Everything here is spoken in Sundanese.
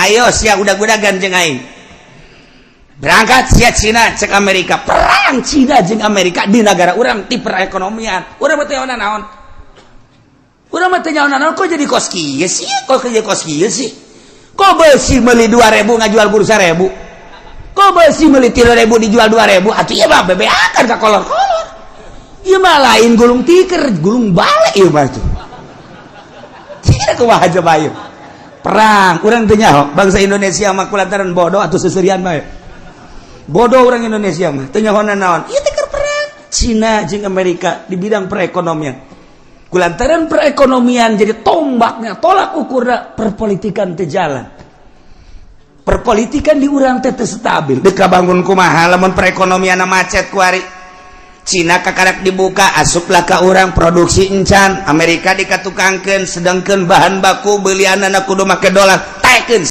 ayo sia udah ganjeng aing berangkat sia Cina cek Amerika perang Cina jeung Amerika di negara urang ti perekonomian urang teh naon urang teh naon kok jadi kos kieu sih kok jadi kos kieu sih kok beusi meuli 2.000 ngajual bursa 1.000 kok beusi meuli 3.000 dijual 2.000 atuh ieu mah bebeakan ka kolor-kolor ieu mah lain gulung tiker gulung balik ieu mah tuh kumaha aja bayu perang urang teu nyaho bangsa Indonesia mah kulantaran bodoh atuh seserian mah bodoh orang Indonesia mah teu nyaho naon ieu teh keur perang Cina jeung Amerika di bidang perekonomian kulantaran perekonomian jadi tombaknya tolak ukurna perpolitikan teu jalan perpolitikan di urang teh teu stabil deuk kabangun kumaha lamun perekonomian macet ku ari Cina kakarak dibuka asuplah ka urang produksi encan Amerika dikatukangkeun sedangkeun bahan baku beulianana kudu make dolar taekeun